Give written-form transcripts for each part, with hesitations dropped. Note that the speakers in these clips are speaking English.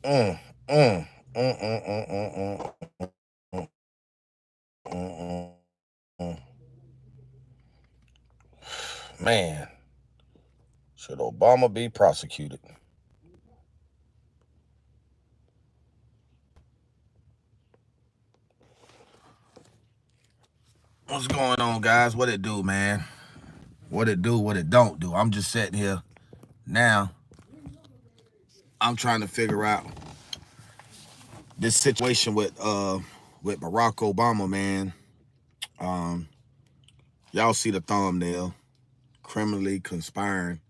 Mm, mm, mm, mm, mm, mm, mm, mm, mm. Man, should Obama be prosecuted? What's going on, guys? What it do, man? What it do, what it don't do. I'm just sitting here now. I'm trying to figure out this situation with Barack Obama, man. Um, y'all see the thumbnail. Criminally conspiring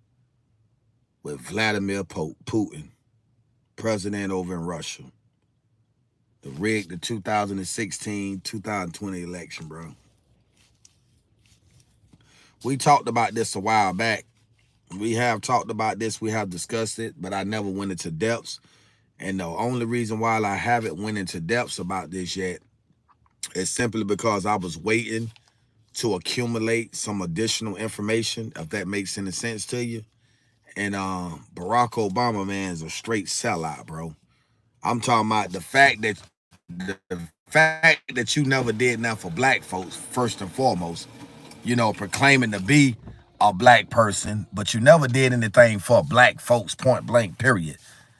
with Vladimir Putin, president over in Russia. The rigged the 2016, 2020 election, bro. We talked about this a while back. We have talked about this. We have discussed it, but I never went into depths. And the only reason why I haven't went into depths about this yet is simply because I was waiting to accumulate some additional information, if that makes any sense to you. And Barack Obama, man, is a straight sellout, bro. I'm talking about the fact that you never did nothing for black folks, first and foremost, proclaiming to be a black person, but you never did anything for black folks, point blank, period.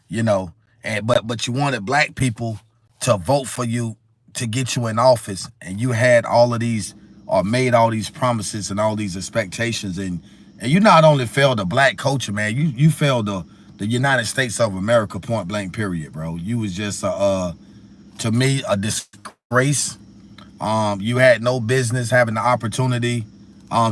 You know, and but you wanted black people to vote for you to get you in office, and you had all of these or made all these promises and all these expectations, and you not only failed the black culture, man, you failed the United States of America, point blank, period, bro. You was just to me a disgrace. You had no business having the opportunity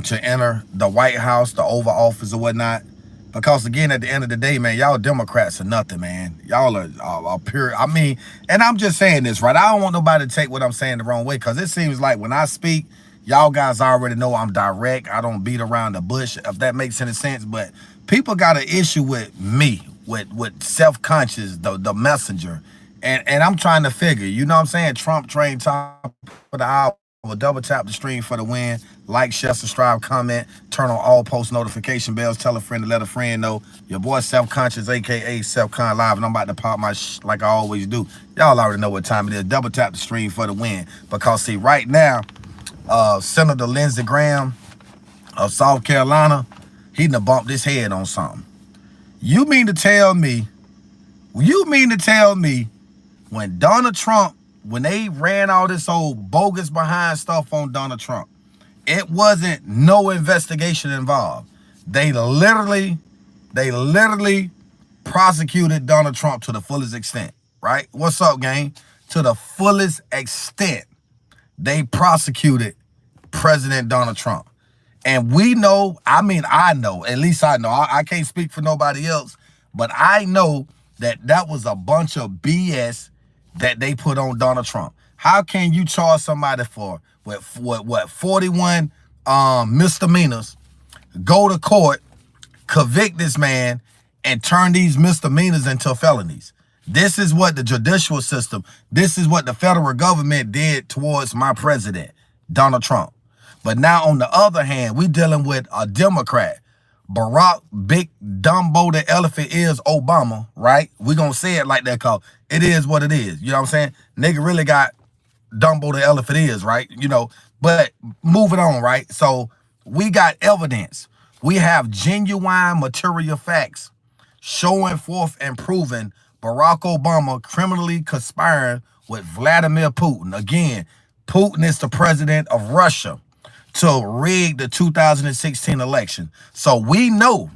to enter the White House, the Oval Office or whatnot. Because again, at the end of the day, man, y'all Democrats are nothing, man. Y'all are pure. I mean, and I'm just saying this, right? I don't want nobody to take what I'm saying the wrong way, because it seems like when I speak, y'all guys already know I'm direct. I don't beat around the bush, if that makes any sense. But people got an issue with me, with self-conscious, the messenger. And I'm trying to figure, you know what I'm saying? Trump train top of the hour. Double tap the stream for the win. Like, share, subscribe, comment, turn on all post notification bells. Tell a friend to let a friend know. Your boy Self-Conscious, aka Self-Con Live, and I'm about to pop my like I always do. Y'all already know what time it is. Double tap the stream for the win. Because see, right now, Senator Lindsey Graham of South Carolina, he done bumped his head on something. You mean to tell me, when Donald Trump, when they ran all this old bogus behind stuff on Donald Trump, it wasn't no investigation involved. They literally prosecuted Donald Trump to the fullest extent, right? What's up, gang? To the fullest extent, they prosecuted President Donald Trump. And we know, I know, at least I know, I can't speak for nobody else, but I know that was a bunch of BS that they put on Donald Trump. How can you charge somebody for what 41 misdemeanors, go to court, convict this man, and turn these misdemeanors into felonies? This is what the judicial system, this is what the federal government did towards my president, Donald Trump. But now on the other hand, we dealing with a Democrat, Barack Big Dumbo the Elephant is Obama, right? We gonna say it like that, cause it is what it is. You know what I'm saying? Nigga really got Dumbo the Elephant is, right? But moving on, right? So we got evidence. We have genuine material facts showing forth and proving Barack Obama criminally conspiring with Vladimir Putin. Again, Putin is the president of Russia to rig the 2016 election. So we know,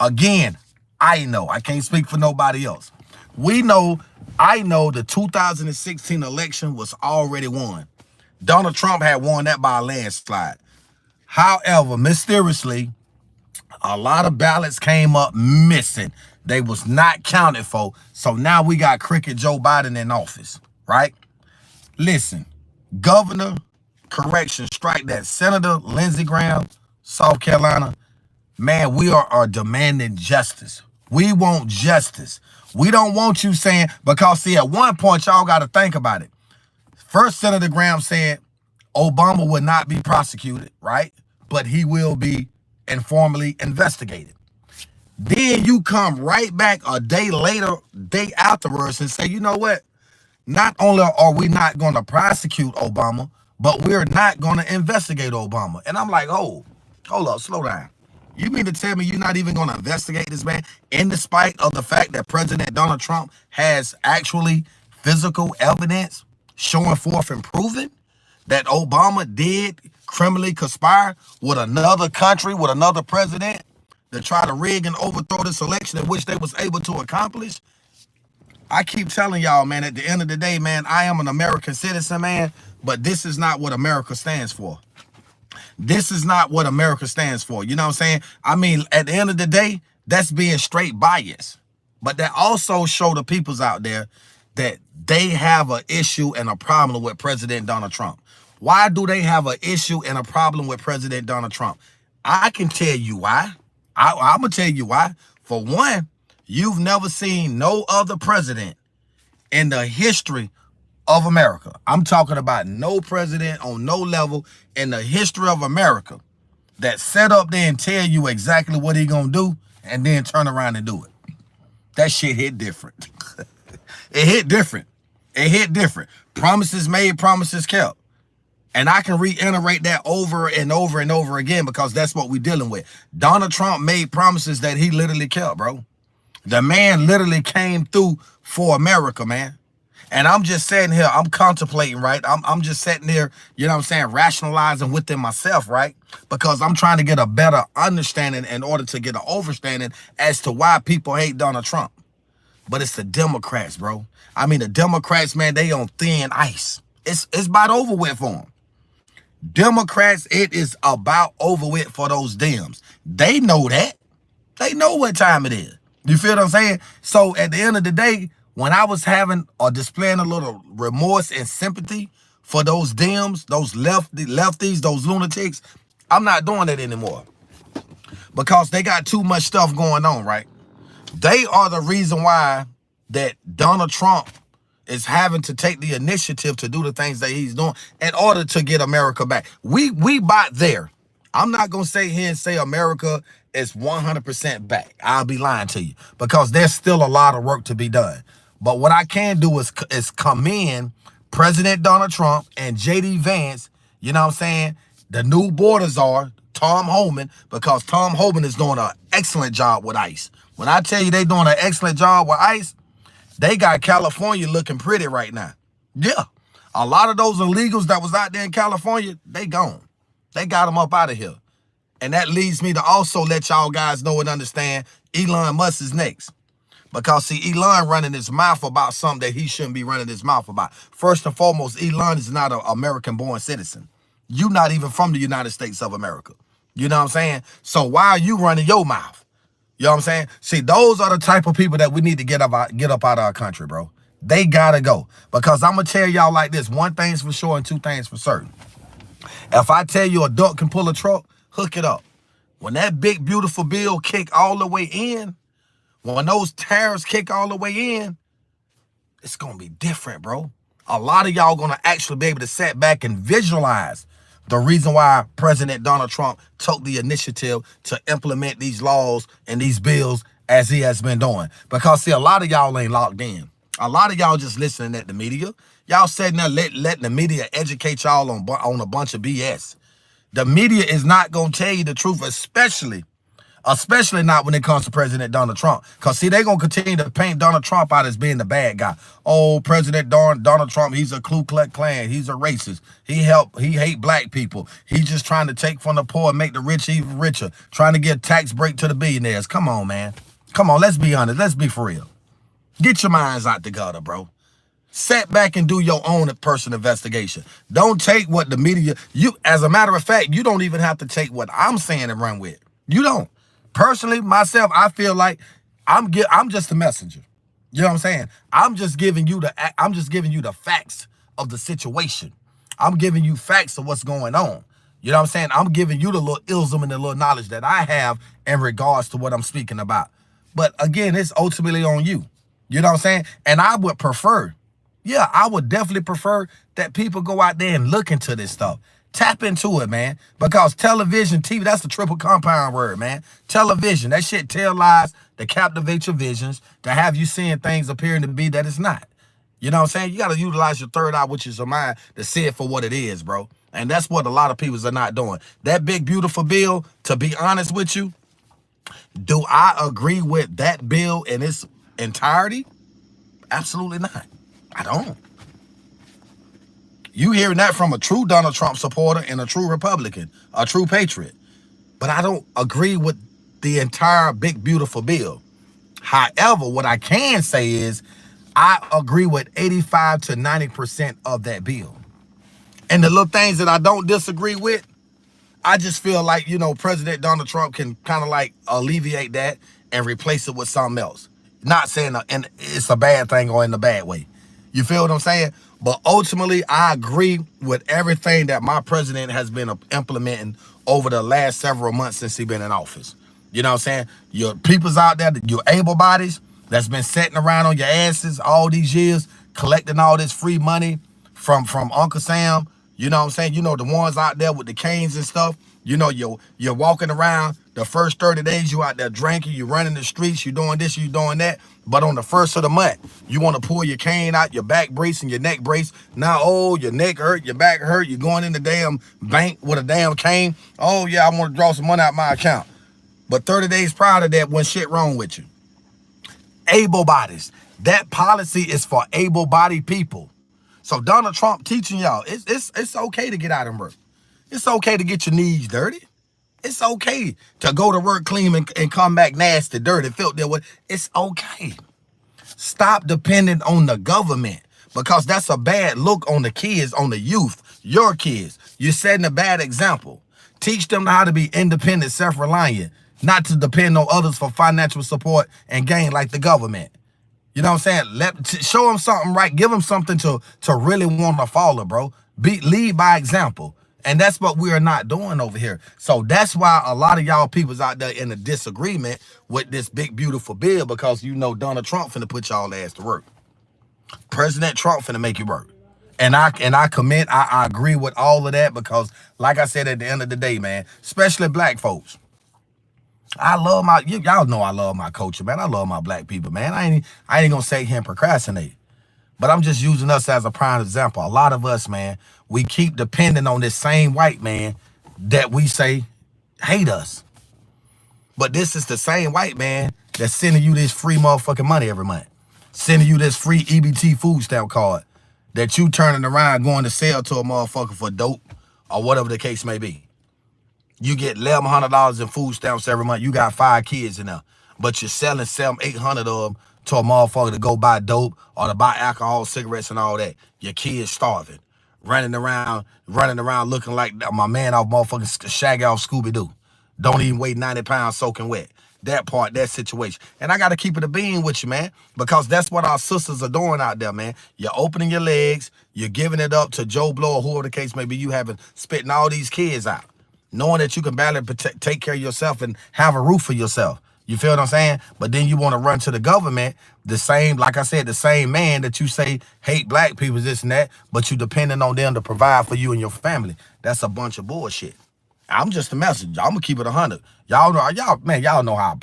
again, I can't speak for nobody else. I know the 2016 election was already won. Donald Trump had won that by a landslide. However, mysteriously, a lot of ballots came up missing. They was not counted for. So now we got Cricket Joe Biden in office, right? Listen, Governor, correction, strike that. Senator Lindsey Graham, South Carolina, man, we are demanding justice. We want justice. We don't want you saying, because see, at one point, y'all got to think about it. First, Senator Graham said Obama would not be prosecuted, right? But he will be informally investigated. Then you come right back a day later, day afterwards, and say, you know what? Not only are we not going to prosecute Obama, but we're not going to investigate Obama. And I'm like, oh, hold up, slow down. You mean to tell me you're not even going to investigate this man in despite of the fact that President Donald Trump has actually physical evidence showing forth and proving that Obama did criminally conspire with another country, with another president to try to rig and overthrow this election in which they was able to accomplish? I keep telling y'all, man, at the end of the day, man, I am an American citizen, man, but this is not what America stands for. This is not what America stands for. You know what I'm saying? I mean, at the end of the day, that's being straight biased. But that also show the peoples out there that they have an issue and a problem with President Donald Trump. Why do they have an issue and a problem with President Donald Trump? I can tell you why. I'm going to tell you why. For one, you've never seen no other president in the history of America. I'm talking about no president on no level in the history of America that set up there and tell you exactly what he gonna do and then turn around and do it. That shit hit different. It hit different. It hit different. Promises made, promises kept. And I can reiterate that over and over and over again because that's what we're dealing with. Donald Trump made promises that he literally kept, bro. The man literally came through for America, man. And I'm just sitting here, I'm contemplating, right? I'm just sitting there, you know what I'm saying, rationalizing within myself, right? Because I'm trying to get a better understanding in order to get an overstanding as to why people hate Donald Trump. But it's the Democrats, bro. I mean, the Democrats, man, they on thin ice. It's about over with for them. Democrats, it is about over with for those Dems. They know that. They know what time it is. You feel what I'm saying? So at the end of the day, when I was having or displaying a little remorse and sympathy for those Dems, those lefties, those lunatics, I'm not doing that anymore. Because they got too much stuff going on, right? They are the reason why that Donald Trump is having to take the initiative to do the things that he's doing in order to get America back. We bought there. I'm not going to sit here and say America is 100% back. I'll be lying to you because there's still a lot of work to be done. But what I can do is commend President Donald Trump and J.D. Vance, you know what I'm saying, the new border czar, Tom Homan, because Tom Homan is doing an excellent job with ICE. When I tell you they doing an excellent job with ICE, they got California looking pretty right now. Yeah. A lot of those illegals that was out there in California, they gone. They got them up out of here. And that leads me to also let y'all guys know and understand Elon Musk is next. Because, see, Elon running his mouth about something that he shouldn't be running his mouth about. First and foremost, Elon is not an American-born citizen. You're not even from the United States of America. You know what I'm saying? So why are you running your mouth? You know what I'm saying? See, those are the type of people that we need to get up out of our country, bro. They gotta go. Because I'm going to tell y'all like this. One thing's for sure and two things for certain. If I tell you a duck can pull a truck, hook it up. When that big, beautiful bill kick all the way in, when those tariffs kick all the way in, it's going to be different, bro. A lot of y'all going to actually be able to sit back and visualize the reason why President Donald Trump took the initiative to implement these laws and these bills as he has been doing. Because, see, a lot of y'all ain't locked in. A lot of y'all just listening at the media. Y'all sitting there letting the media educate y'all on a bunch of BS. The media is not going to tell you the truth, especially not when it comes to President Donald Trump. Because, see, they're going to continue to paint Donald Trump out as being the bad guy. Oh, President Donald Trump, he's a Ku Klux Klan. He's a racist. He hate black people. He's just trying to take from the poor and make the rich even richer. Trying to get a tax break to the billionaires. Come on, man. Come on, let's be honest. Let's be for real. Get your minds out the gutter, bro. Sit back and do your own personal investigation. Don't take what the media, as a matter of fact, you don't even have to take what I'm saying and run with. You don't. Personally, myself, I feel like I'm just a messenger. You know what I'm saying? I'm just giving you the facts of the situation. I'm giving you facts of what's going on. You know what I'm saying? I'm giving you the little ism and the little knowledge that I have in regards to what I'm speaking about. But again, it's ultimately on you. You know what I'm saying? And I would prefer, I would definitely prefer that people go out there and look into this stuff. Tap into it, man. Because television, TV, that's the triple compound word, man. Television, that shit tell lies to captivate your visions, to have you seeing things appearing to be that it's not. You know what I'm saying? You got to utilize your third eye, which is your mind, to see it for what it is, bro. And that's what a lot of people are not doing. That big, beautiful bill, to be honest with you, do I agree with that bill in its entirety? Absolutely not. I don't. You hearing that from a true Donald Trump supporter and a true Republican, a true patriot. But I don't agree with the entire big, beautiful bill. However, what I can say is I agree with 85 to 90% of that bill. And the little things that I don't disagree with, I just feel like, President Donald Trump can kind of like alleviate that and replace it with something else. Not saying and it's a bad thing or in a bad way. You feel what I'm saying? But ultimately, I agree with everything that my president has been implementing over the last several months since he's been in office. You know what I'm saying? Your people's out there, your able bodies that's been sitting around on your asses all these years, collecting all this free money from Uncle Sam. You know what I'm saying? The ones out there with the canes and stuff. You're walking around the first 30 days, you out there drinking, you running the streets, you doing this, you doing that. But on the first of the month, you want to pull your cane out, your back brace and your neck brace. Now, your neck hurt, your back hurt, you're going in the damn bank with a damn cane. Oh, yeah, I want to draw some money out my account. But 30 days prior to that, when shit wrong with you. Able bodies. That policy is for able-bodied people. So Donald Trump teaching y'all, it's okay to get out and work. It's okay to get your knees dirty. It's okay to go to work clean and come back nasty, dirty, filthy. It's okay. Stop depending on the government, because that's a bad look on the kids, on the youth, your kids. You're setting a bad example. Teach them how to be independent, self-reliant, not to depend on others for financial support and gain like the government. You know what I'm saying? Show them something right. Give them something to really want to follow, bro. Lead by example. And that's what we are not doing over here. So that's why a lot of y'all people's out there in a disagreement with this big, beautiful bill, because Donald Trump finna put y'all ass to work. President Trump finna make you work. And I agree with all of that, because like I said, at the end of the day, man, especially black folks, I love y'all know I love my culture, man. I love my black people, man. I ain't gonna sit here and procrastinate. But I'm just using us as a prime example. A lot of us, man, we keep depending on this same white man that we say hate us. But this is the same white man that's sending you this free motherfucking money every month. Sending you this free EBT food stamp card that you turning around going to sell to a motherfucker for dope or whatever the case may be. You get $1,100 in food stamps every month. You got 5 kids in there, but you're selling 800 of them to a motherfucker to go buy dope or to buy alcohol, cigarettes, and all that. Your kids starving, running around looking like my man off motherfucking Shaggy off Scooby-Doo. Don't even weigh 90 pounds soaking wet. That situation. And I got to keep it a bean with you, man, because that's what our sisters are doing out there, man. You're opening your legs. You're giving it up to Joe Blow or whoever the case may be. You having spitting all these kids out, knowing that you can barely take care of yourself and have a roof for yourself. You feel what I'm saying? But then you want to run to the government, like I said, the same man that you say hate black people, this and that, but you depending on them to provide for you and your family. That's a bunch of bullshit. I'm just a messenger. I'm gonna keep it 100. Y'all know how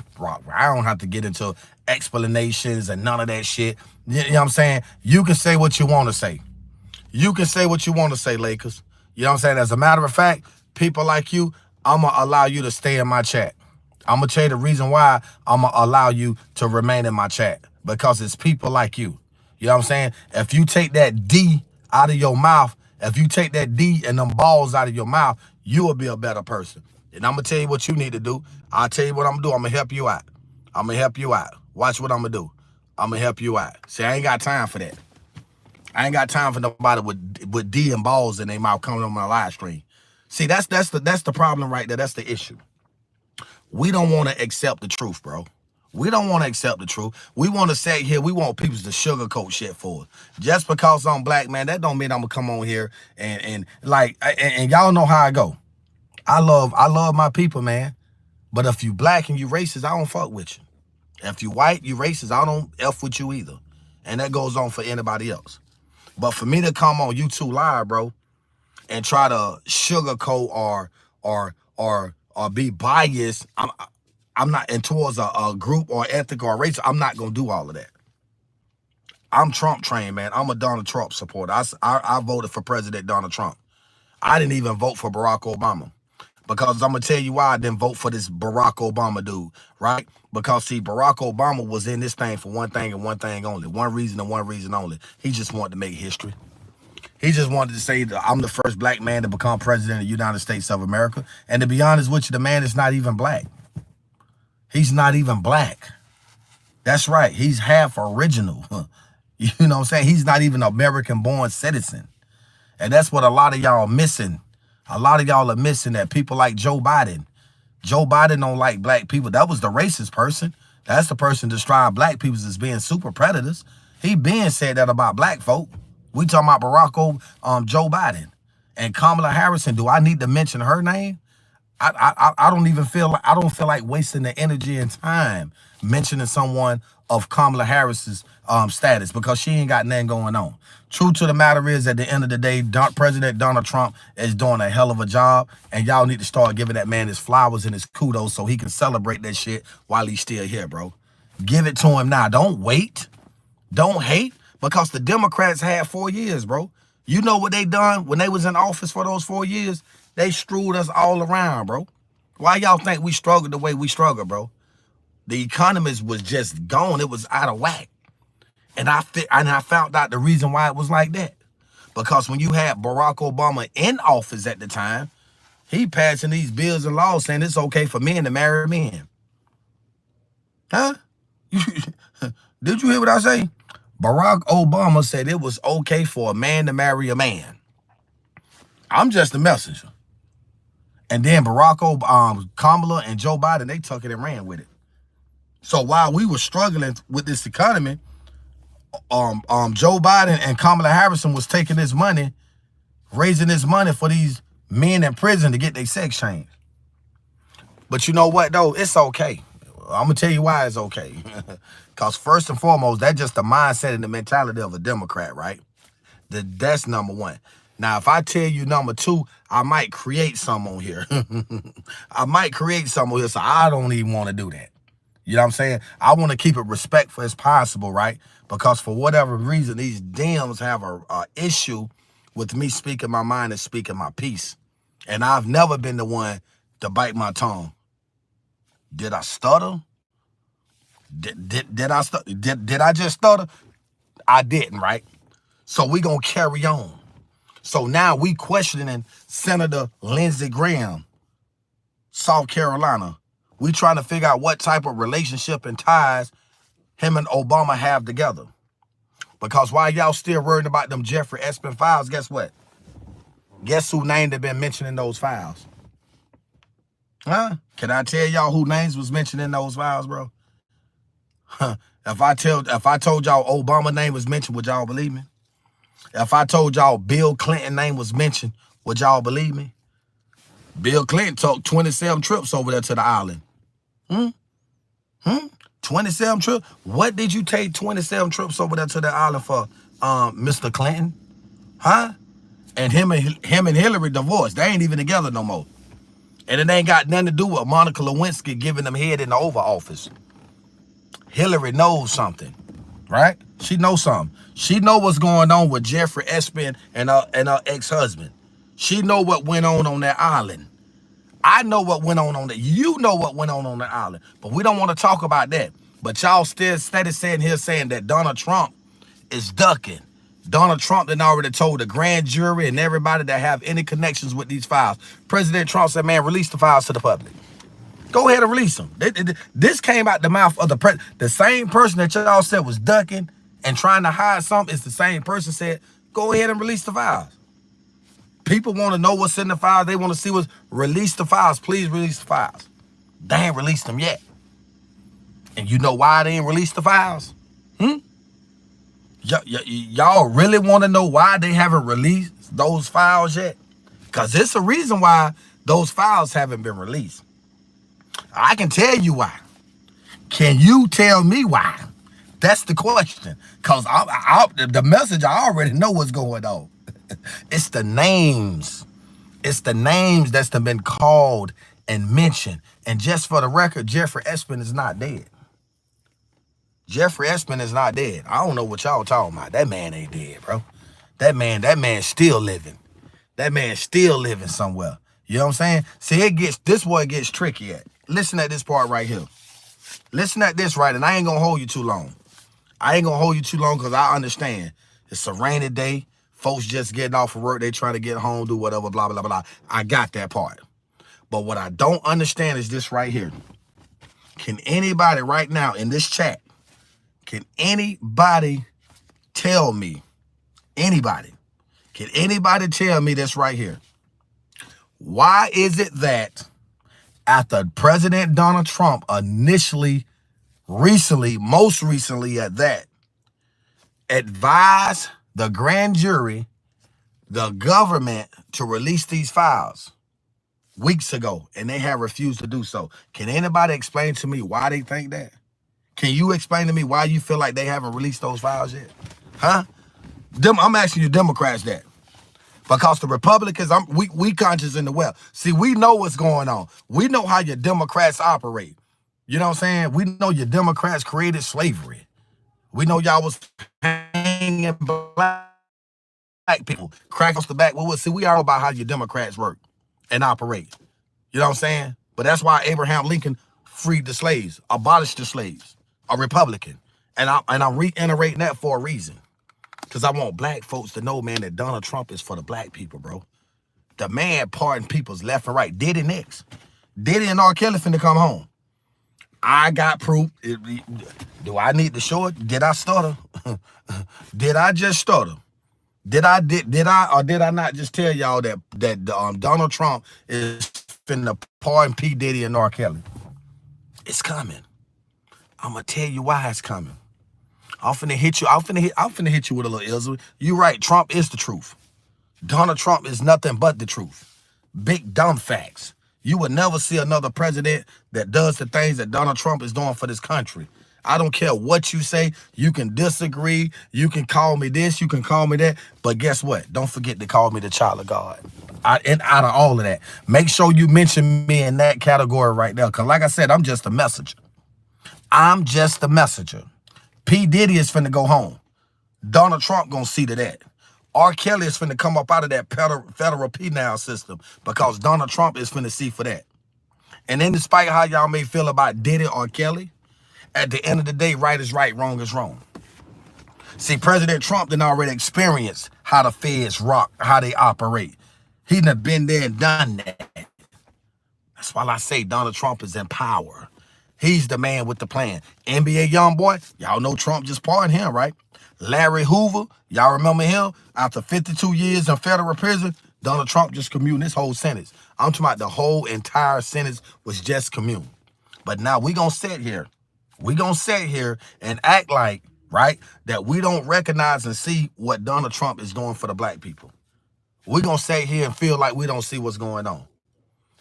I don't have to get into explanations and none of that shit. You know what I'm saying? You can say what you want to say. You can say what you want to say, Lakers. You know what I'm saying? As a matter of fact, people like you, I'm gonna allow you to stay in my chat. I'm going to tell you the reason why I'm going to allow you to remain in my chat, because it's people like you. You know what I'm saying? If you take that D out of your mouth, if you take that D and them balls out of your mouth, you will be a better person. And I'm going to tell you what you need to do. I'll tell you what I'm going to do. I'm going to help you out. I'm going to help you out. Watch what I'm going to do. I'm going to help you out. See, I ain't got time for that. I ain't got time for nobody with D and balls in their mouth coming on my live stream. See, that's the problem right there. That's the issue. We don't want to accept the truth, bro. We don't want to accept the truth. We want to say here, we want people to sugarcoat shit for us. Just because I'm black, man, that don't mean I'm going to come on here and y'all know how I go. I love my people, man. But if you black and you racist, I don't fuck with you. If you white, you racist, I don't F with you either. And that goes on for anybody else. But for me to come on YouTube Live, bro, and try to sugarcoat or be biased. I'm not in towards a group or ethic or race. I'm not gonna do all of that. I'm Trump trained, man. I'm a Donald Trump supporter. I voted for President Donald Trump. I didn't even vote for Barack Obama. Because I'm going to tell you why I didn't vote for this Barack Obama dude, right? Because, see, Barack Obama was in this thing for one thing and one thing only. One reason and one reason only. He just wanted to make history. He just wanted to say that I'm the first black man to become president of the United States of America. And to be honest with you, the man is not even black. He's not even black. That's right. He's half original. You know what I'm saying? He's not even an American-born citizen. And that's what a lot of y'all missing. A lot of y'all are missing that. People like Joe Biden. Joe Biden don't like black people. That was the racist person. That's the person described black people as being super predators. He been said that about black folk. We talking about Joe Biden. And Kamala Harris. Do I need to mention her name? I don't even feel like, I don't feel like wasting the energy and time mentioning someone of Kamala Harris's status, because she ain't got nothing going on. True to the matter is, at the end of the day, President Donald Trump is doing a hell of a job, and y'all need to start giving that man his flowers and his kudos so he can celebrate that shit while he's still here, bro. Give it to him now. Don't wait. Don't hate, because the Democrats had 4 years, bro. You know what they done when they was in office for those 4 years? They screwed us all around, bro. Why y'all think we struggled the way we struggled, bro? The economy was just gone. It was out of whack. And I found out the reason why it was like that. Because when you had Barack Obama in office at the time, he passing these bills and laws saying it's okay for men to marry men. Huh? Did you hear what I say? Barack Obama said it was okay for a man to marry a man. I'm just a messenger. And then Kamala and Joe Biden, they took it and ran with it. So while we were struggling with this economy, Joe Biden and Kamala Harris was taking this money, raising this money for these men in prison to get their sex changed. But you know what, though? It's okay. I'm going to tell you why it's okay. Because first and foremost, that's just the mindset and the mentality of a Democrat, right? That's number one. Now, if I tell you number two, I might create some on here. I might create some on here, so I don't even want to do that. You know what I'm saying? I want to keep it respectful as possible, right? Because for whatever reason, these Dems have a issue with me speaking my mind and speaking my piece. And I've never been the one to bite my tongue. Did I stutter? Did I just stutter? I didn't, right? So we gonna carry on. So now we questioning Senator Lindsey Graham, South Carolina. We trying to figure out what type of relationship and ties him and Obama have together. Because while y'all still worried about them Jeffrey Epstein files, guess what? Guess who name they been mentioned in those files? Huh? Can I tell y'all who names was mentioned in those files, bro? Huh. If I told y'all Obama name was mentioned, would y'all believe me? If I told y'all Bill Clinton name was mentioned, would y'all believe me? Bill Clinton took 27 trips over there to the island. 27 trips? What did you take 27 trips over there to the island for, Mr. Clinton? Huh? And him and Hillary divorced. They ain't even together no more. And it ain't got nothing to do with Monica Lewinsky giving them head in the Oval Office. Hillary knows something, right? She knows something. She know what's going on with Jeffrey Epstein and her ex-husband. She know what went on that island. I know what went on that. You know what went on that island. But we don't want to talk about that. But y'all still steady saying that Donald Trump is ducking. Donald Trump then already told the grand jury and everybody that have any connections with these files. President Trump said, man, release the files to the public. Go ahead and release them. This came out the mouth of the president. The same person that y'all said was ducking and trying to hide something is the same person said, go ahead and release the files. People want to know what's in the files. They want to see what's, release the files. Please release the files. They ain't released them yet. And you know why they ain't released the files? Y'all really want to know why they haven't released those files yet? Because it's a reason why those files haven't been released. I can tell you why. Can you tell me why? That's the question. Because the message, I already know what's going on. It's the names. It's the names that's been called and mentioned. And just for the record, Jeffrey Espin is not dead. Jeffrey Espin is not dead. I don't know what y'all talking about. That man ain't dead, bro. That man's still living. That man's still living somewhere. You know what I'm saying? See, this where it gets tricky at. Listen at this part right here. Listen at this right, and I ain't gonna hold you too long. I ain't gonna hold you too long because I understand. It's a rainy day. Folks just getting off of work. They trying to get home, do whatever, blah, blah, blah. I got that part. But what I don't understand is this right here. Can anybody right now in this chat, can anybody tell me, can anybody tell me this right here? Why is it that after President Donald Trump most recently at that, advised the grand jury, the government, to release these files weeks ago, and they have refused to do so? Can anybody explain to me why they think that? Can you explain to me why you feel like they haven't released those files yet? Huh? I'm asking you Democrats that. Because the Republicans, we conscious in the well. See, we know what's going on. We know how your Democrats operate. You know what I'm saying? We know your Democrats created slavery. We know y'all was hanging black people, crack us the back. Well, see, we all about how your Democrats work and operate. You know what I'm saying? But that's why Abraham Lincoln freed the slaves, abolished the slaves, a Republican. And I'm reiterating that for a reason. Because I want black folks to know, man, that Donald Trump is for the black people, bro. The man pardoned people's left and right. Diddy next. Diddy and R. Kelly finna come home. I got proof. Do I need to show it? Did I stutter? Did I just stutter? Did I not just tell y'all that Donald Trump is finna pardon P. Diddy and R. Kelly? It's coming. I'm gonna tell you why it's coming. I'm finna hit you with a little Israel. You right, Trump is the truth. Donald Trump is nothing but the truth. Big dumb facts. You would never see another president that does the things that Donald Trump is doing for this country. I don't care what you say. You can disagree. You can call me this. You can call me that. But guess what? Don't forget to call me the child of God. And out of all of that, make sure you mention me in that category right now. Because like I said, I'm just a messenger. I'm just a messenger. P. Diddy is finna go home. Donald Trump gonna see to that. R. Kelly is finna come up out of that federal penal system because Donald Trump is finna see for that. And then despite how y'all may feel about Diddy or Kelly, at the end of the day, right is right, wrong is wrong. See, President Trump done already experienced how the feds rock, how they operate. He done been there and done that. That's why I say Donald Trump is in power. He's the man with the plan. NBA YoungBoy, y'all know Trump just pardoned him, right? Larry Hoover, y'all remember him? After 52 years in federal prison, Donald Trump just commuted his whole sentence. I'm talking about the whole entire sentence was just commune. But now we gonna sit here. We gonna sit here and act like, right, that we don't recognize and see what Donald Trump is doing for the black people. We gonna sit here and feel like we don't see what's going on.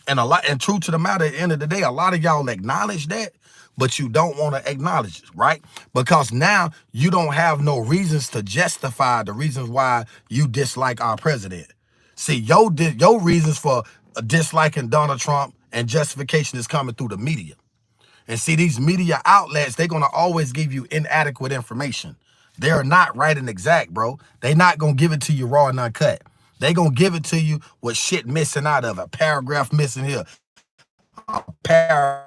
And true to the matter, at the end of the day, a lot of y'all acknowledge that, but you don't want to acknowledge it, right? Because now you don't have no reasons to justify the reasons why you dislike our president. See, your reasons for disliking Donald Trump and justification is coming through the media. And see, these media outlets, they're going to always give you inadequate information. They're not right and exact, bro. They're not going to give it to you raw and uncut. They gonna give it to you with shit missing out of it. Paragraph missing here. A paragraph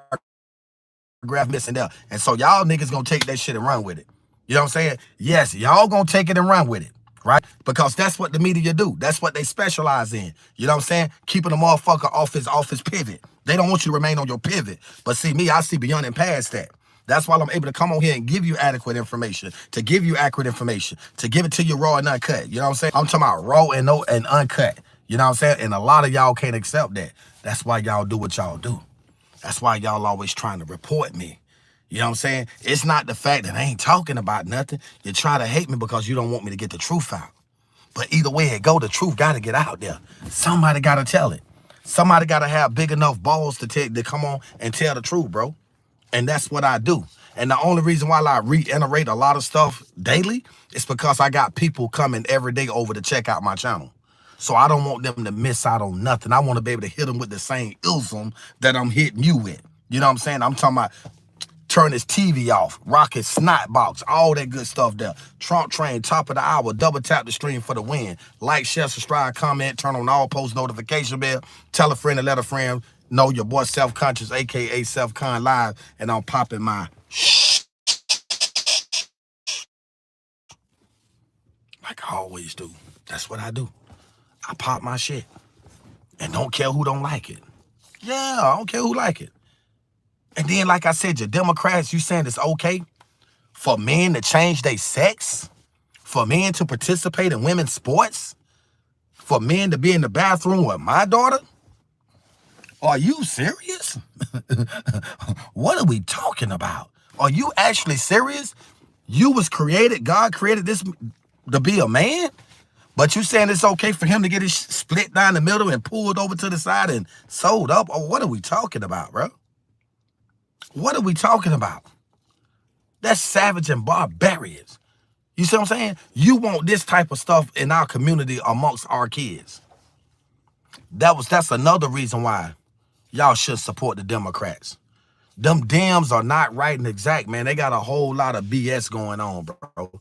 missing there. And so y'all niggas gonna take that shit and run with it. You know what I'm saying? Yes, y'all gonna take it and run with it, right? Because that's what the media do. That's what they specialize in. You know what I'm saying? Keeping the motherfucker off his pivot. They don't want you to remain on your pivot. But see me, I see beyond and past that. That's why I'm able to come on here and give you adequate information, to give you accurate information, to give it to you raw and uncut. You know what I'm saying? I'm talking about raw and uncut. You know what I'm saying? And a lot of y'all can't accept that. That's why y'all do what y'all do. That's why y'all always trying to report me. You know what I'm saying? It's not the fact that I ain't talking about nothing. You try to hate me because you don't want me to get the truth out. But either way it go, the truth got to get out there. Somebody got to tell it. Somebody got to have big enough balls to come on and tell the truth, bro. And that's what I do. And the only reason why I reiterate a lot of stuff daily is because I got people coming every day over to check out my channel. So I don't want them to miss out on nothing. I want to be able to hit them with the same ism that I'm hitting you with. You know what I'm saying? I'm talking about turn his TV off, rock his snot box, all that good stuff there. Trump train, top of the hour, double tap the stream for the win. Like, share, subscribe, comment, turn on all post notification bell. Tell a friend and let a friend know your boy Self-Conscious, aka Self-Con Live, and I'm popping my like I always do. That's what I do. I pop my shit and don't care who don't like it. Yeah, I don't care who like it. And then, like I said, your Democrats, you saying it's okay for men to change their sex? For men to participate in women's sports? For men to be in the bathroom with my daughter? Are you serious? What are we talking about? Are you actually serious? You was created, God created this to be a man? But you saying it's okay for him to get his split down the middle and pulled over to the side and sold up? Or what are we talking about, bro? What are we talking about? That's savage and barbarians. You see what I'm saying? You want this type of stuff in our community amongst our kids. That's another reason why y'all should support the Democrats. Them Dems are not right and exact, man. They got a whole lot of BS going on, bro.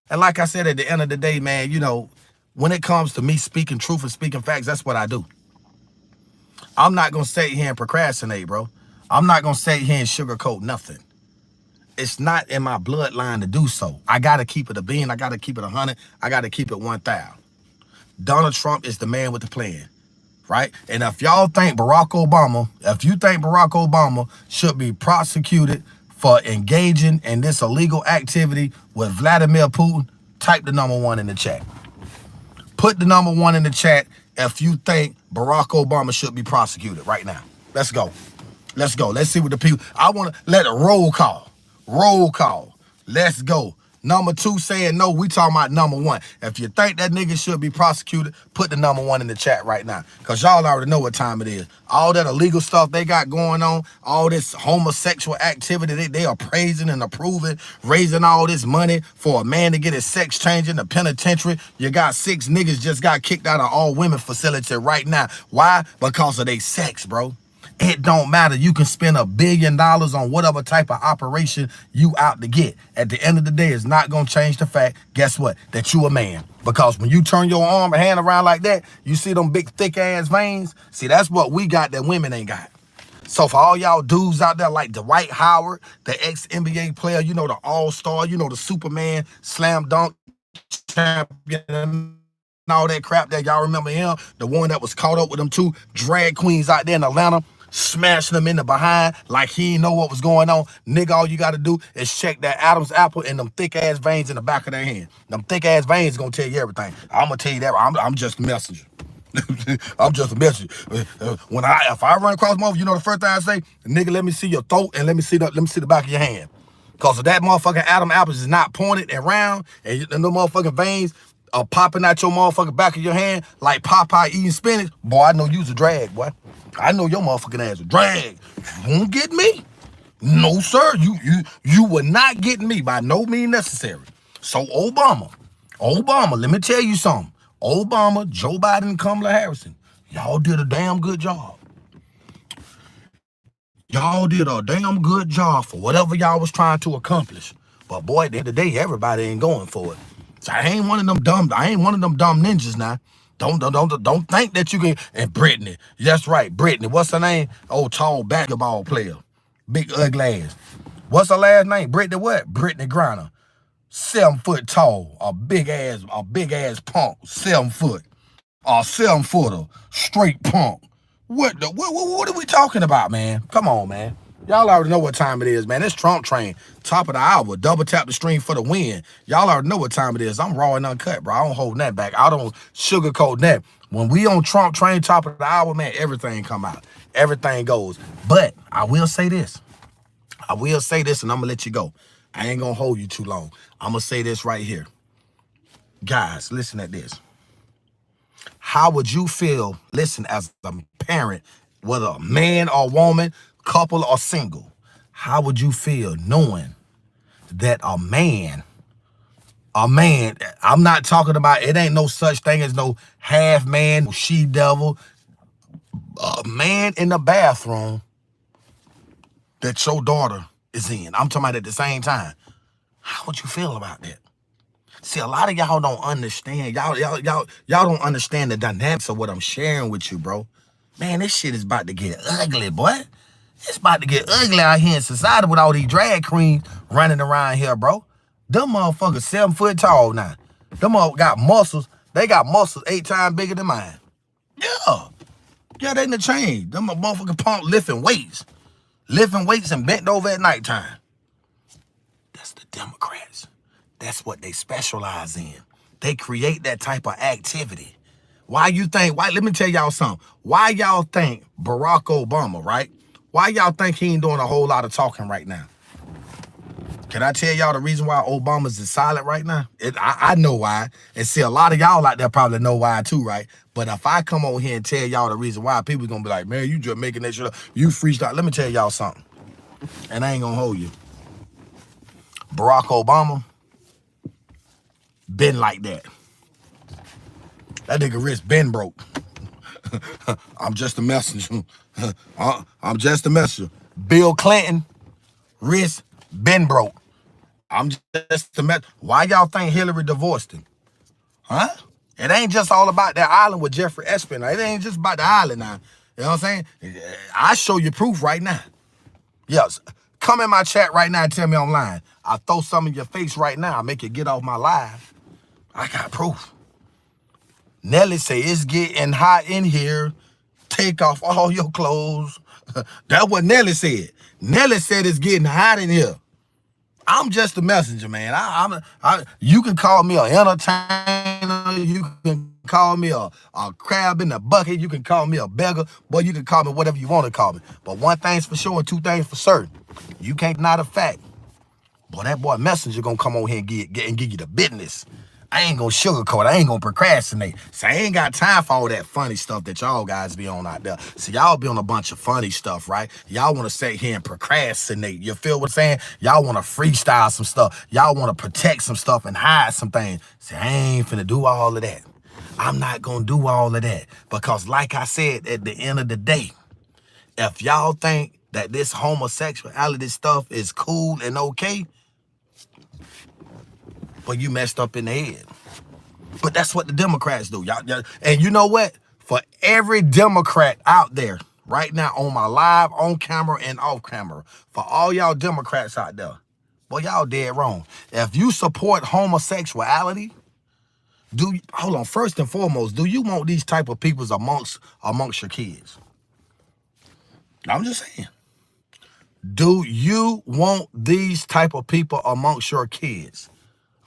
And like I said, at the end of the day, man, you know, when it comes to me speaking truth and speaking facts, that's what I do. I'm not going to sit here and procrastinate, bro. I'm not going to sit here and sugarcoat nothing. It's not in my bloodline to do so. I got to keep it a bean. I got to keep it 100. I got to keep it 1,000. Donald Trump is the man with the plan, right? And if y'all think Barack Obama should be prosecuted for engaging in this illegal activity with Vladimir Putin, type the #1 in the chat. Put the #1 in the chat if you think Barack Obama should be prosecuted right now. Let's go. Let's go. Let's see what the people, I want to let a roll call. Roll call. Let's go. #2 saying no. We talking about #1. If you think that nigga should be prosecuted, put the #1 in the chat right now. Because y'all already know what time it is. All that illegal stuff they got going on, all this homosexual activity they are praising and approving, raising all this money for a man to get his sex changed in the penitentiary. You got 6 niggas just got kicked out of all women facility right now. Why? Because of their sex, bro. It don't matter. You can spend $1 billion on whatever type of operation you out to get. At the end of the day, it's not going to change the fact, guess what, that you a man. Because when you turn your arm and hand around like that, you see them big, thick-ass veins? See, that's what we got that women ain't got. So for all y'all dudes out there like Dwight Howard, the ex-NBA player, you know, the all-star, you know, the Superman, slam dunk champion, and all that crap that y'all remember him, the one that was caught up with them 2 drag queens out there in Atlanta, smashing them in the behind like he didn't know what was going on. Nigga, all you got to do is check that Adam's apple and them thick-ass veins in the back of their hand. Them thick-ass veins going to tell you everything. I'm going to tell you that. I'm just a messenger. I'm just a messenger. If I run across them, you know the first thing I say, nigga, let me see your throat and let me see the back of your hand. Because if that motherfucking Adam apples is not pointed and round and the motherfucking veins are popping out your motherfucking back of your hand like Popeye eating spinach, boy, I know you's a drag, boy. I know your motherfucking ass a drag. You won't get me. No, sir. You will not get me by no means necessary. So Obama, let me tell you something. Obama, Joe Biden, Kamala Harris, y'all did a damn good job. Y'all did a damn good job for whatever y'all was trying to accomplish. But boy, at the end of the day, everybody ain't going for it. So I ain't one of them dumb ninjas now. Don't think that you can. And Brittany, that's right, Brittany. What's her name? Oh, tall basketball player, big ugly ass. What's her last name? Brittany what? Brittany Griner. 7 foot tall, a big ass punk. 7 foot, a 7-footer, straight punk. What are we talking about, man? Come on, man. Y'all already know what time it is, man. It's Trump train, top of the hour, double tap the stream for the win. Y'all already know what time it is. I'm raw and uncut, bro. I don't hold that back. I don't sugarcoat that. When we on Trump train, top of the hour, man, everything come out. Everything goes. But I will say this. And I'm going to let you go. I ain't going to hold you too long. I'm going to say this right here. Guys, listen at this. How would you feel, listen, as a parent, whether a man or woman, couple or single, how would you feel knowing that a man A man, I'm not talking about, it ain't no such thing as no half man, she devil. A man in the bathroom that your daughter is in. I'm talking about at the same time. How would you feel about that? See, a lot of y'all don't understand. Y'all don't understand the dynamics of what I'm sharing with you, bro. Man, this shit is about to get ugly, boy. It's about to get ugly out here in society with all these drag queens running around here, bro. Them motherfuckers 7 foot tall now. Them motherfuckers got muscles. They got muscles 8 times bigger than mine. Yeah. Yeah, they in the chain. Them motherfucking pump lifting weights. Lifting weights and bent over at nighttime. That's the Democrats. That's what they specialize in. They create that type of activity. Why you think, let me tell y'all something. Why y'all think Barack Obama, right? Why y'all think he ain't doing a whole lot of talking right now? Can I tell y'all the reason why Obama's is silent right now? I know why. And see, a lot of y'all out there probably know why too, right? But if I come over here and tell y'all the reason why, people gonna be like, man, you just making that shit up. You freestyle. Let me tell y'all something. And I ain't gonna hold you. Barack Obama been like that. That nigga wrist been broke. I'm just a messenger. I'm just a messenger. Bill Clinton wrist been broke. I'm just a messenger. Why y'all think Hillary divorced him? Huh? It ain't just all about that island with Jeffrey Epstein. It ain't just about the island now. You know what I'm saying? I show you proof right now. Yes. Come in my chat right now and tell me I'm lying. I'll throw some in your face right now. I'll make you get off my live. I got proof. Nelly say it's getting hot in here. Take off all your clothes. That's what Nelly said. Nelly said it's getting hot in here. I'm just a messenger, man. You can call me an entertainer. You can call me a crab in the bucket. You can call me a beggar. Boy, you can call me whatever you want to call me. But one thing's for sure and 2 things for certain. You can't deny the fact. Boy, that boy messenger gonna come on here and give you the business. I ain't gonna sugarcoat. I ain't gonna procrastinate. So I ain't got time for all that funny stuff that y'all guys be on out there. So y'all be on a bunch of funny stuff, right? Y'all want to sit here and procrastinate. You feel what I'm saying? Y'all want to freestyle some stuff. Y'all want to protect some stuff and hide some things. So I ain't finna do all of that. I'm not gonna do all of that. Because like I said, at the end of the day, if y'all think that this homosexuality stuff is cool and okay, but you messed up in the head. But that's what the Democrats do. Y'all, and you know what? For every Democrat out there right now on my live, on camera, and off camera, for all y'all Democrats out there, boy, y'all dead wrong. If you support homosexuality, hold on, first and foremost, do you want these type of peoples amongst your kids? I'm just saying. Do you want these type of people amongst your kids?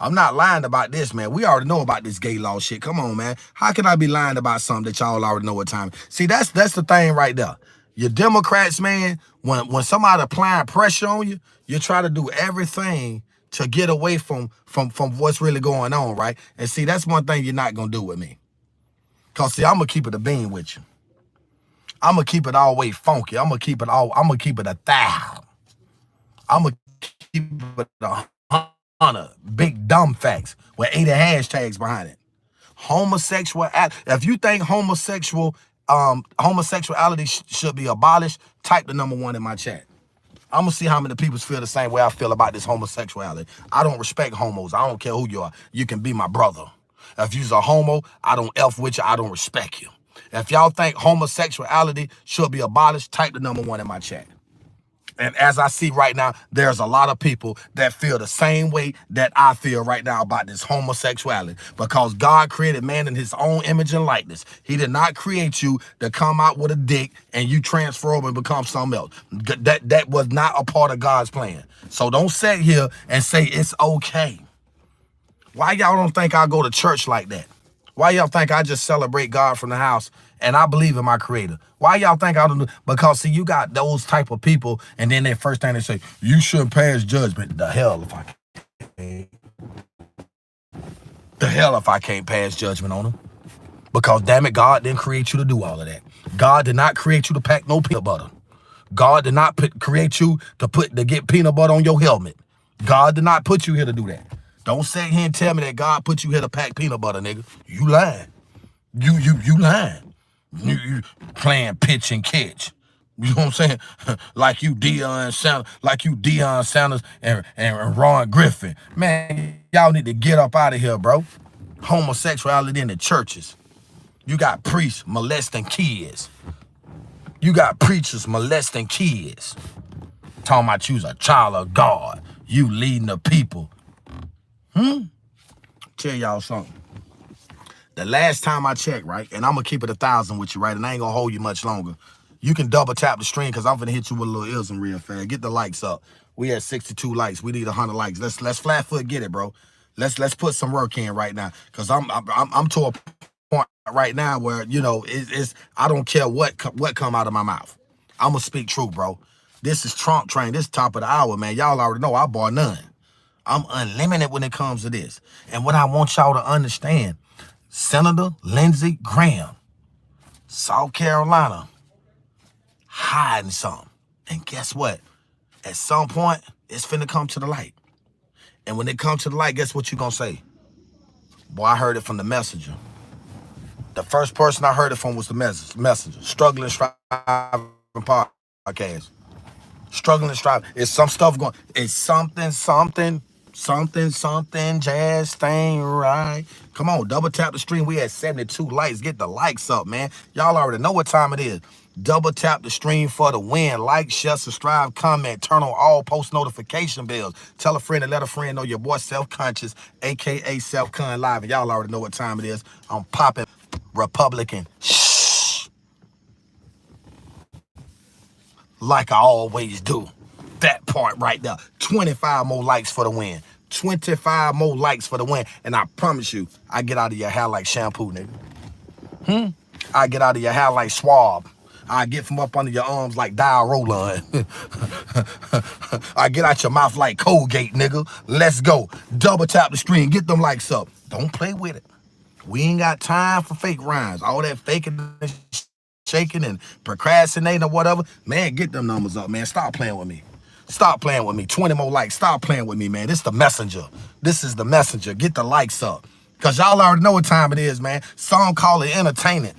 I'm not lying about this, man. We already know about this gay law shit. Come on, man. How can I be lying about something that y'all already know what time? See, that's the thing right there. You Democrats, man, when somebody applying pressure on you, you try to do everything to get away from what's really going on, right? And see, that's one thing you're not gonna do with me. Cause see, I'm gonna keep it a bean with you. I'm gonna keep it all way funky. I'm gonna keep it 1,000. I'm gonna keep it 100 big dumb facts with 80 hashtags behind it. Homosexuality. If you think homosexuality should be abolished, type the #1 in my chat. I'm gonna see how many people feel the same way I feel about this homosexuality. I don't respect homos. I don't care who you are. You can be my brother. If you's a homo, I don't F with you. I don't respect you. If y'all think homosexuality should be abolished, type the #1 in my chat. And as I see right now, there's a lot of people that feel the same way that I feel right now about this homosexuality. Because God created man in his own image and likeness. He did not create you to come out with a dick and you transform and become something else. That was not a part of God's plan. So don't sit here and say it's okay. Why y'all don't think I go to church like that? Why y'all think I just celebrate God from the house and I believe in my creator? Why y'all think I don't do? Because see, you got those type of people and then their first thing they say, you shouldn't pass judgment. The hell if I can't. The hell if I can't pass judgment on them. Because damn it, God didn't create you to do all of that. God did not create you to pack no peanut butter. God did not create you to get peanut butter on your helmet. God did not put you here to do that. Don't sit here and tell me that God put you here to pack peanut butter, nigga. You lying. You lying. You playing pitch and catch. You know what I'm saying? like you Deion Sanders and Ron Griffin. Man, y'all need to get up out of here, bro. Homosexuality in the churches. You got priests molesting kids. You got preachers molesting kids. Talking about you's a child of God. You leading the people. Tell y'all something. The last time I checked, right, and I'm going to keep it 1,000 with you, right, and I ain't going to hold you much longer. You can double tap the stream because I'm going to hit you with a little ism real fast. Get the likes up. We had 62 likes. We need 100 likes. Let's flat foot get it, bro. Let's put some work in right now because I'm to a point right now where, you know, it's I don't care what come out of my mouth. I'm going to speak true, bro. This is Trump train. This is top of the hour, man. Y'all already know I bar none. I'm unlimited when it comes to this. And what I want y'all to understand, Senator Lindsey Graham, South Carolina, hiding something. And guess what? At some point, it's finna come to the light. And when it comes to the light, guess what you gonna say? Boy, I heard it from the messenger. The first person I heard it from was the messenger. Struggling, striving podcast. Struggling, striving. It's some stuff going. It's something just ain't right. Come on, double tap the stream. We had 72 likes. Get the likes up, man. Y'all already know what time it is. Double tap the stream for the win. Like, share, subscribe, comment, turn on all post notification bells. Tell a friend and let a friend know your boy Self-Conscious, aka Self-Con Live. And y'all already know what time it is. I'm popping Republican. Shh. Like I always do. That part right there. 25 more likes for the win. 25 more likes for the win. And I promise you, I get out of your hair like shampoo, nigga. I get out of your hair like swab. I get from up under your arms like dial roll-on. I get out your mouth like Colgate, nigga. Let's go. Double tap the screen. Get them likes up. Don't play with it. We ain't got time for fake rhymes. All that faking and shaking and procrastinating or whatever. Man, get them numbers up, man. Stop playing with me. Stop playing with me. 20 more likes. Stop playing with me, man. This is the messenger. This is the messenger. Get the likes up. Because y'all already know what time it is, man. Some call it entertainment.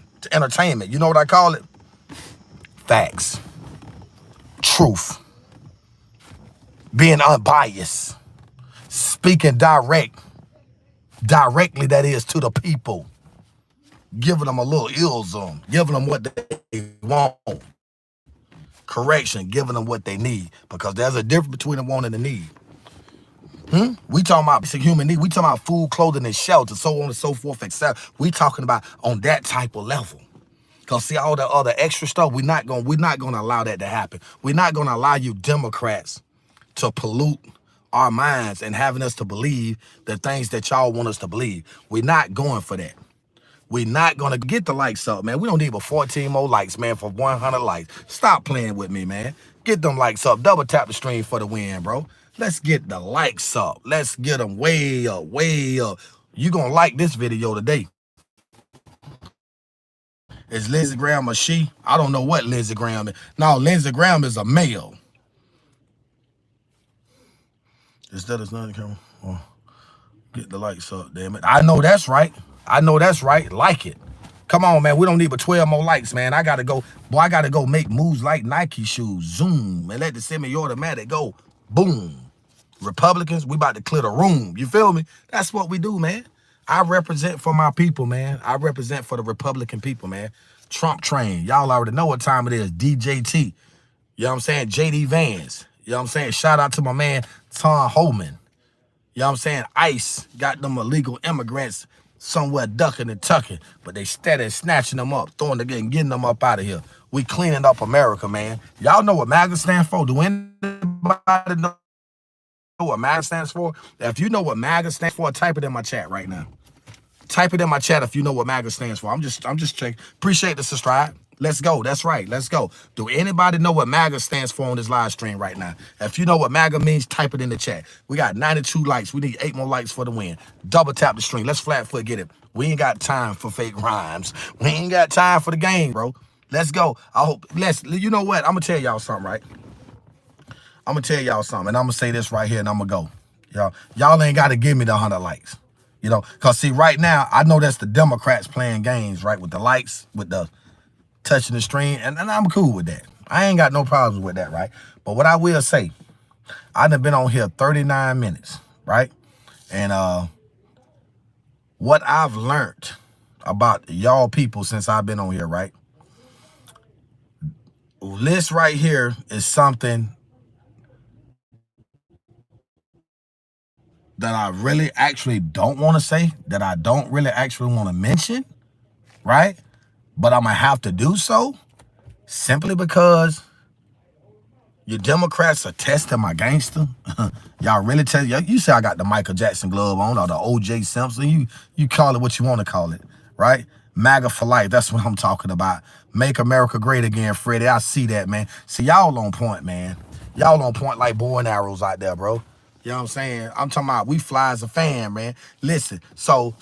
You know what I call it? Facts. Truth. Being unbiased. Speaking directly, that is, to the people. Giving them a little ilsum. Giving them what they want. Correction, giving them what they need. Because there's a difference between the want and the need. We talking about basic human need. We talking about food, clothing, and shelter, so on and so forth, etc. We talking about on that type of level. Because see, all the other extra stuff, we're not gonna allow that to happen. We're not gonna allow you Democrats to pollute our minds and having us to believe the things that y'all want us to believe. We're not going for that. We're not going to get the likes up, man. We don't need but 14 more likes, man, for 100 likes. Stop playing with me, man. Get them likes up. Double tap the stream for the win, bro. Let's get the likes up. Let's get them way up, way up. You going to like this video today. Is Lindsey Graham a she? I don't know what Lindsey Graham is. No, Lindsey Graham is a male. Is that his name? Oh, get the likes up, damn it. I know that's right. I know that's right. Like it. Come on, man. We don't need but 12 more likes, man. I got to go. Boy, I got to go make moves like Nike shoes. Zoom. And let the semi-automatic go. Boom. Republicans, we about to clear the room. You feel me? That's what we do, man. I represent for my people, man. I represent for the Republican people, man. Trump train. Y'all already know what time it is. DJT. You know what I'm saying? JD Vance. You know what I'm saying? Shout out to my man, Tom Homan. You know what I'm saying? ICE got them illegal immigrants somewhere ducking and tucking, but they steady snatching them up, throwing them and getting them up out of here. We cleaning up America, man. Y'all know what MAGA stands for? Do anybody know what MAGA stands for? If you know what MAGA stands for, type it in my chat right now. Type it in my chat if you know what MAGA stands for. I'm just checking. Appreciate the subscribe. Let's go. That's right. Let's go. Do anybody know what MAGA stands for on this live stream right now? If you know what MAGA means, type it in the chat. We got 92 likes. We need 8 more likes for the win. Double tap the stream. Let's flat foot get it. We ain't got time for fake rhymes. We ain't got time for the game, bro. Let's go. I hope. You know what? I'm going to tell y'all something, right? I'm going to tell y'all something. And I'm going to say this right here and I'm going to go. Y'all ain't got to give me the 100 likes. Because see, right now, I know that's the Democrats playing games, right, with the likes, with the touching the screen, and I'm cool with that. I ain't got no problems with that, right? But what I will say, I done been on here 39 minutes, right? And what I've learned about y'all people since I've been on here, right? This right here is something that I really actually don't want to say, that I don't really actually want to mention, right? But I'm going to have to do so simply because you Democrats are testing my gangster. Y'all really tell you say I got the Michael Jackson glove on or the O.J. Simpson. You call it what you want to call it, right? MAGA for life. That's what I'm talking about. Make America great again, Freddie. I see that, man. See, y'all on point, man. Y'all on point like bow and arrows out there, bro. You know what I'm saying? I'm talking about we fly as a fan, man. Listen, so